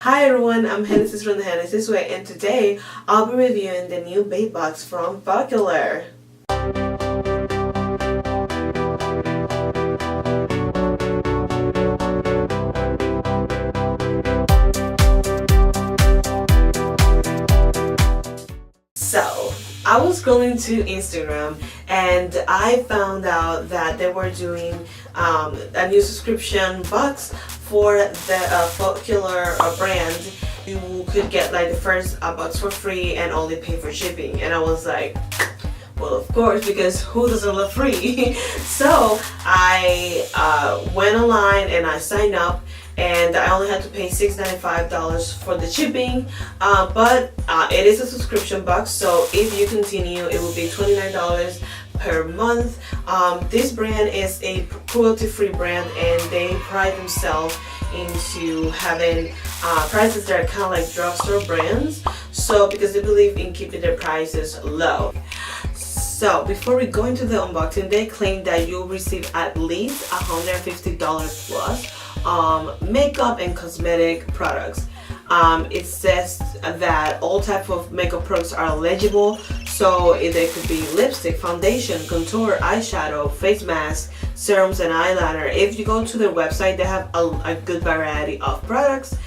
Hi everyone, I'm Hennessy's from the Hennessy's Way, and today I'll be reviewing the new Babebox from Focallure. So, I was scrolling to Instagram and I found out that they were doing a new subscription box for the Focallure brand. You could get like the first box for free and only pay for shipping, and I was like, well, of course, because who doesn't love free? So I went online and I signed up, and I only had to pay $6.95 for the shipping, but it is a subscription box, so if you continue it will be $29 per month. This brand is a cruelty-free brand, and they pride themselves into having prices that are kind of like drugstore brands, so because they believe in keeping their prices low. So before we go into the unboxing, they claim that you'll receive at least $150 plus makeup and cosmetic products. It says that all types of makeup products are eligible, so they could be lipstick, foundation, contour, eyeshadow, face mask, serums, and eyeliner. If you go to their website, they have a good variety of products.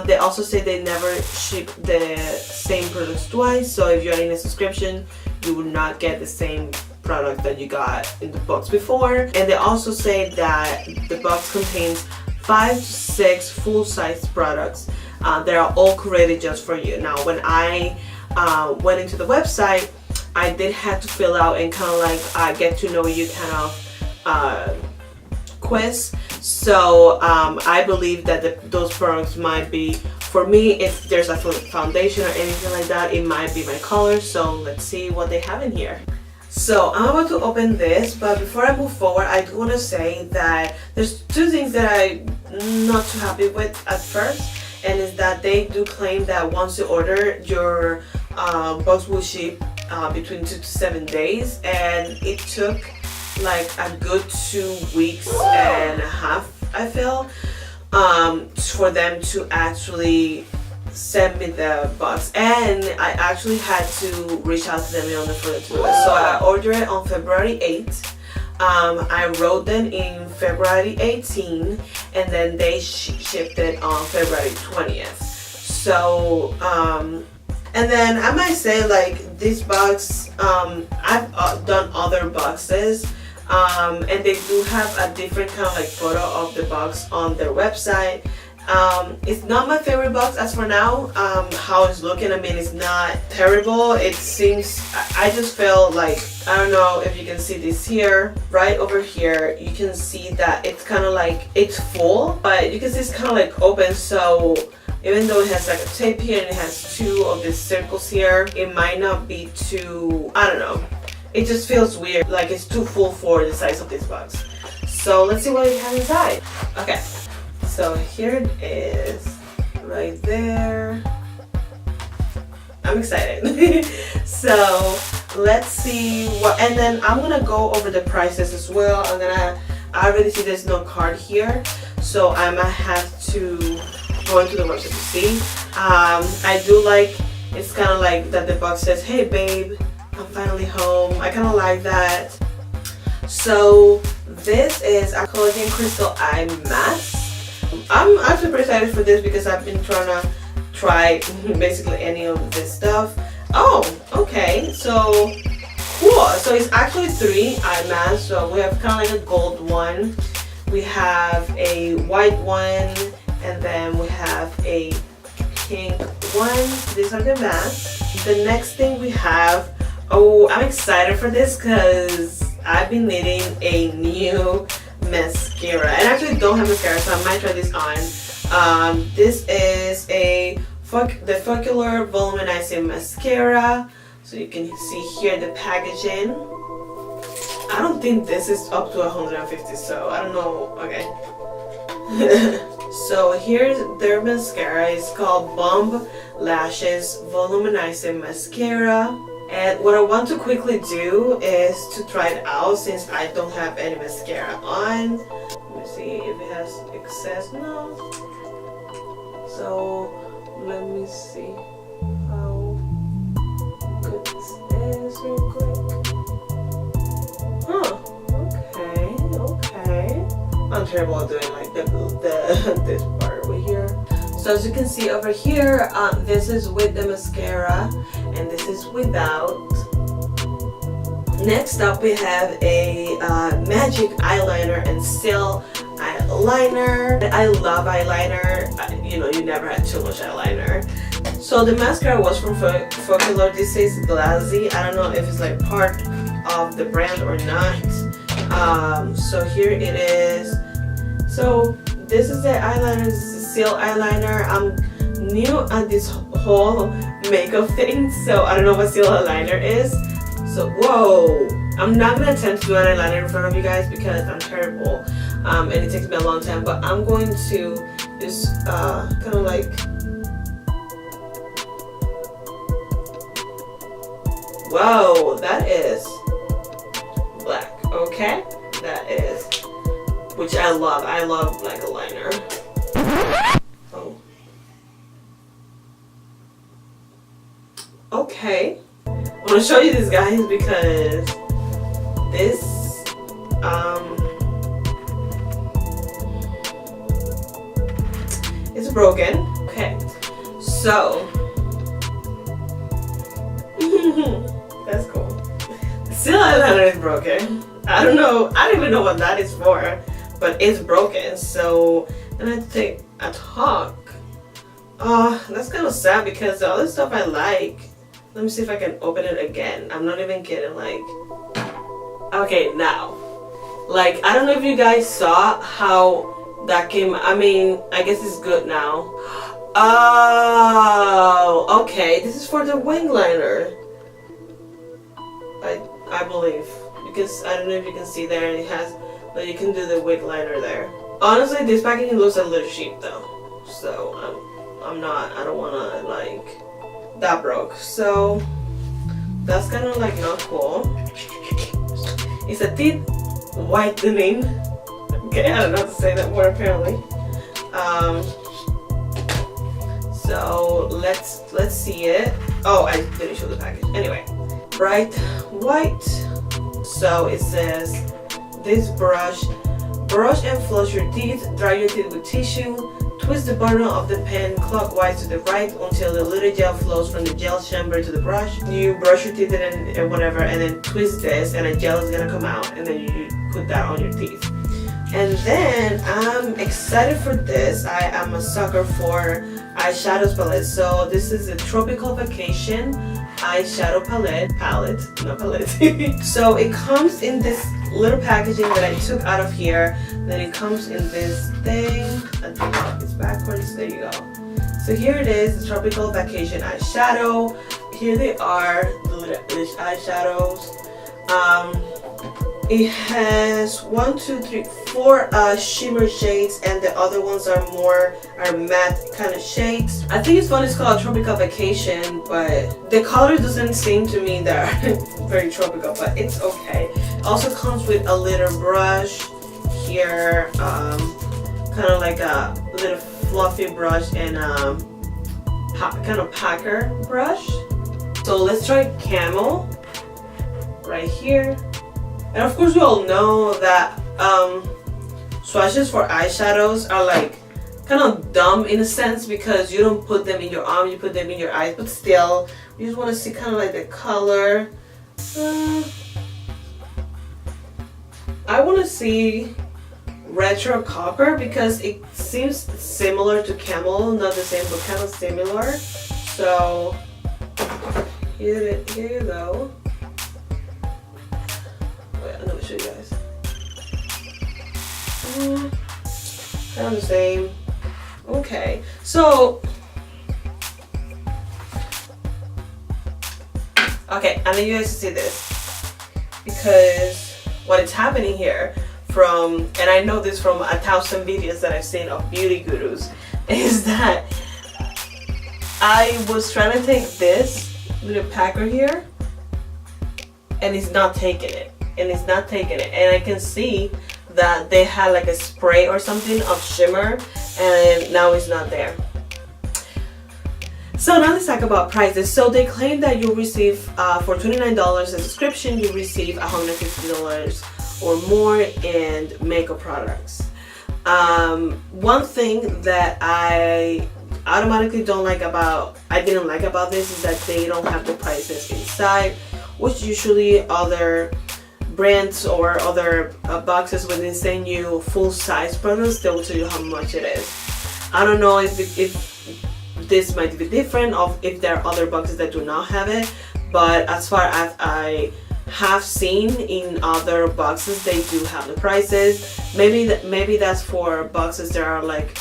They also say they never ship the same products twice, so if you're in a subscription, you will not get the same product that you got in the box before. And they also say that the box contains 5 to 6 full-size products that are all curated just for you. Now, when I went into the website, I did have to fill out and kind of like get to know you kind of quiz. So I believe that those products might be for me. If there's a foundation or anything like that, it might be my color. So let's see what they have in here. So I'm about to open this, but before I move forward, I do want to say that there's two things that I'm not too happy with at first, and is that they do claim that once you order, your box will ship between 2 to 7 days, and it took like a good 2 weeks and a half, I feel, for them to actually send me the box, and I actually had to reach out to them in order for them to do it. So I ordered it on February 8th. I wrote them in February 18, and then they shipped it on February 20th. So and then I might say, like, this box, I've done other boxes, and they do have a different kind of like photo of the box on their website. It's not my favorite box as for now. How it's looking, I mean, it's not terrible. It seems, I just feel like, I don't know if you can see this here, right over here, you can see that it's kind of like, it's full, but you can see it's kind of like open. So even though it has like a tape here and it has 2 of these circles here, it might not be too, I don't know. It just feels weird, like it's too full for the size of this box. So let's see what it has inside. Okay. So here it is, right there. I'm excited. So let's see what, and then I'm gonna go over the prices as well. I already see there's no card here, so I might have to go into the website to see. I do like, it's kind of like that the box says, hey babe, I'm finally home. I kind of like that. So this is a collagen crystal eye mask. I'm actually pretty excited for this because I've been trying to try basically any of this stuff. Oh, okay, so cool. So it's actually 3 eye masks. So we have kind of like a gold one, we have a white one, and then we have a pink one. These are the masks. The next thing we have, oh, I'm excited for this because I've been needing a new mascara, and I actually don't have mascara, so I might try this on. This is the Focallure Volumizing Mascara. So you can see here the packaging. I don't think this is up to 150, so I don't know. Okay. So here's their mascara. It's called Bomb Lashes Volumizing Mascara. And what I want to quickly do is to try it out since I don't have any mascara on. Let me see if it has excess. No. So let me see how good this is real quick. Huh, okay. I'm terrible at doing like this part over here. So as you can see over here, this is with the mascara and this is without. Next up we have a magic eyeliner and still eyeliner. I love eyeliner. You know, you never had too much eyeliner. So the mascara was from Focallure. This says glassy. I don't know if it's like part of the brand or not. So here it is. So this is the eyeliner. This is still eyeliner. I'm new at this whole makeup thing, so I don't know what still eyeliner is. So whoa, I'm not gonna attempt to do an eyeliner in front of you guys because I'm terrible, and it takes me a long time. But I'm going to just kind of like, whoa, that is black. Okay, that is, which I love. I love black eyeliner. Oh, okay. I'm gonna show you this, guys, because this it's broken. Okay, so that's cool. Still eyeliner is broken. I don't know. I don't even know what that is for, but it's broken. So then I have to take a talk. That's kind of sad because the other stuff I like. Let me see if I can open it again. I'm not even kidding, like, okay, now, like, I don't know if you guys saw how that came. I mean, I guess it's good now. Oh, okay, this is for the wing liner, I believe, because I don't know if you can see there, it has, but you can do the wing liner there. Honestly, this packaging looks a little cheap though, so I don't want to, like, that broke, so that's kind of like not cool. It's a teeth whitening. Okay, I don't know how to say that word apparently. So let's see it. Oh, I didn't show the package. Anyway, bright white. So it says this brush and flush your teeth. Dry your teeth with tissue. Twist the bottom of the pen clockwise to the right until the little gel flows from the gel chamber to the brush. You brush your teeth and whatever, and then twist this, and the gel is gonna come out, and then you put that on your teeth. And then I'm excited for this. I am a sucker for eyeshadows palette. So this is a Tropical Vacation eyeshadow palette. So it comes in this little packaging that I took out of here. Then it comes in this thing. It's backwards. There you go. So here it is, the Tropical Vacation eyeshadow. Here they are, the little eyeshadows. It has 4 shimmer shades, and the other ones are matte kind of shades. I think it's fun. It's called Tropical Vacation, but the color doesn't seem to me that very tropical, but it's okay. Also comes with a little brush here, kind of like a little fluffy brush and kind of packer brush. So let's try Camel right here. And of course we all know that swatches for eyeshadows are like kind of dumb in a sense because you don't put them in your arm, you put them in your eyes, but still you just want to see kind of like the color. I want to see Retro Copper because it seems similar to Camel, not the same but kind of similar. So here you go. I'm gonna show you guys. Kind of the same. Okay, so okay, I need you guys to see this because what is happening here and I know this from 1,000 videos that I've seen of beauty gurus, is that I was trying to take this little packer here and it's not taking it. And I can see that they had like a spray or something of shimmer and now it's not there. So now let's talk about prices. So they claim that you receive for $29 a subscription, you receive $150 or more in makeup products. One thing that I automatically didn't like about this is that they don't have the prices inside, which usually other brands or other boxes, when they send you full size products, they will tell you how much it is. I don't know if this might be different, of if there are other boxes that do not have it, but as far as I have seen in other boxes, they do have the prices. Maybe that's for boxes that are like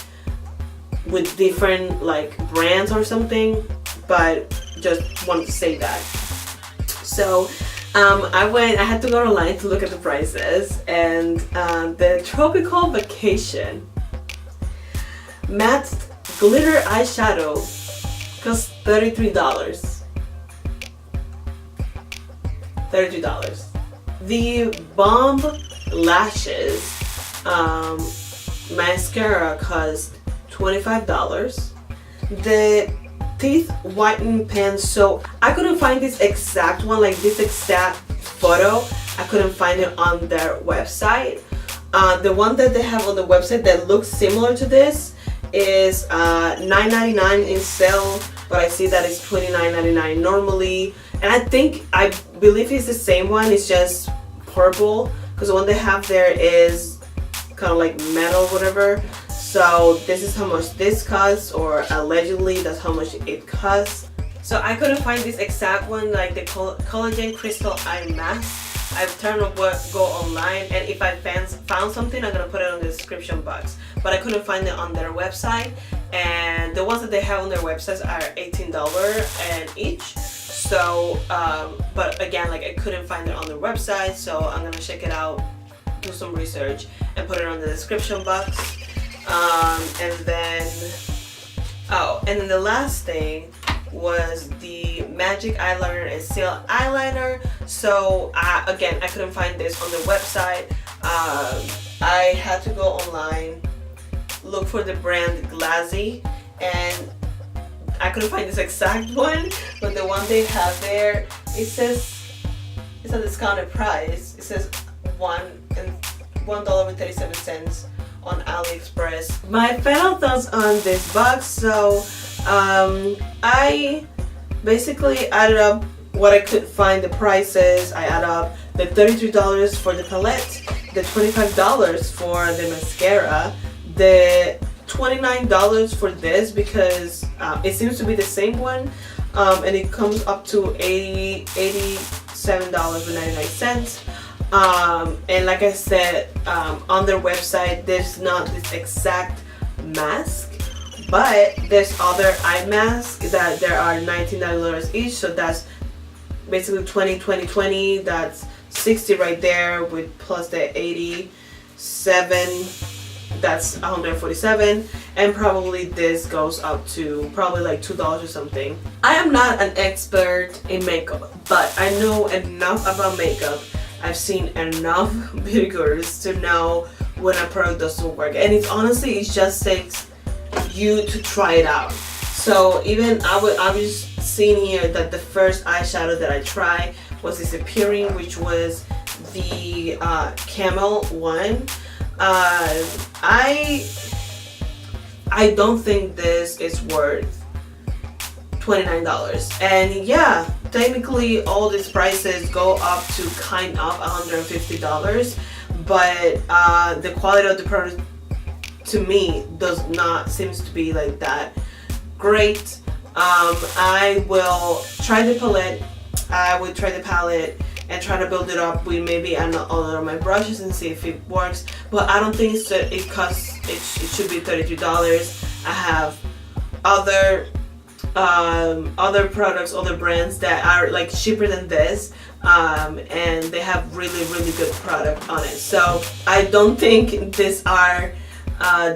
with different like brands or something, but just wanted to say that. So I had to go online to look at the prices, and the Tropical Vacation matte glitter eyeshadow costs $33. The Bomb Lashes mascara costs $25. The teeth whitening pen, so I couldn't find this exact one, like this exact photo, I couldn't find it on their website. The one that they have on the website that looks similar to this is $9.99 in sale, but I see that it's $29.99 normally, and I believe it's the same one, it's just purple, because the one they have there is kind of like metal, whatever. So this is how much this costs, or allegedly that's how much it costs. So I couldn't find this exact one, like the collagen crystal eye mask. I've turned to go online, and if I found something, I'm gonna put it on the description box. But I couldn't find it on their website, and the ones that they have on their websites are $18 and each. So, but again, like I couldn't find it on their website, so I'm gonna check it out, do some research, and put it on the description box. And then the last thing was the Magic Eyeliner and Seal Eyeliner. So again, I couldn't find this on the website. I had to go online, look for the brand Glassy, and I couldn't find this exact one, but the one they have there, it says it's a discounted price. It says $1.37 on AliExpress. My final thoughts on this box. So I basically added up what I could find the prices. I added up the $33 for the palette, the $25 for the mascara, the $29 for this, because it seems to be the same one, and it comes up to $87.99. And like I said, on their website there's not this exact mask, but there's other eye masks that there are $99 each, so that's basically 20 20 20, that's 60 right there, with plus the 87, that's 147, and probably this goes up to probably like $2 or something. I am not an expert in makeup, but I know enough about makeup. I've seen enough videos to know when a product doesn't work, and it just takes you to try it out. So even I was seeing here that the first eyeshadow that I tried was disappearing, which was the camel one. I don't think this is worth $29, and yeah, technically all these prices go up to kind of $150, but the quality of the product to me seems to be like that great. I will try the palette, I will try the palette and try to build it up with maybe all of my brushes and see if it works, but I don't think it should be $33. I have other products, other brands that are like cheaper than this, and they have really good product on it. So I don't think these are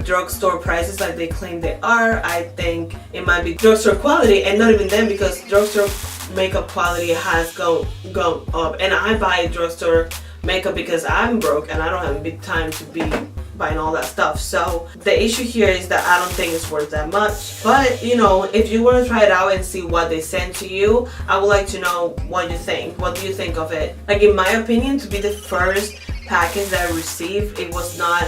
drugstore prices like they claim they are. I think it might be drugstore quality, and not even then, because drugstore makeup quality has gone up, and I buy drugstore makeup because I'm broke and I don't have a big time to be buying all that stuff. So the issue here is that I don't think it's worth that much. But you know, if you want to try it out and see what they send to you, I would like to know what you think. What do you think of it? Like, in my opinion, to be the first package that I received, it was not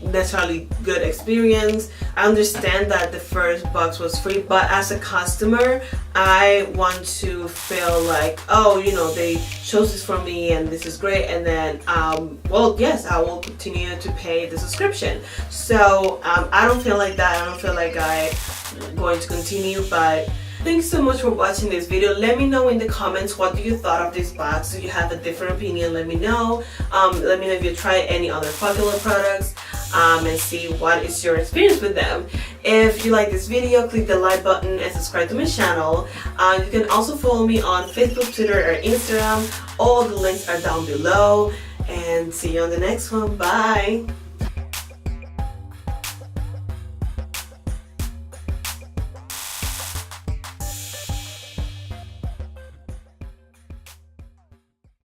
necessarily good experience. I understand that the first box was free, but as a customer, I want to feel like, oh, you know, they chose this for me and this is great, and then well, yes, I will continue to pay the subscription. So I don't feel like that. I don't feel like I'm going to continue. But thanks so much for watching this video. Let me know in the comments, what do you thought of this box? Do you have a different opinion? Let me know. Let me know if you tried any other Focallure products, and see what is your experience with them. If you like this video, click the like button and subscribe to my channel. You can also follow me on Facebook, Twitter, or Instagram. All the links are down below. And see you on the next one. Bye!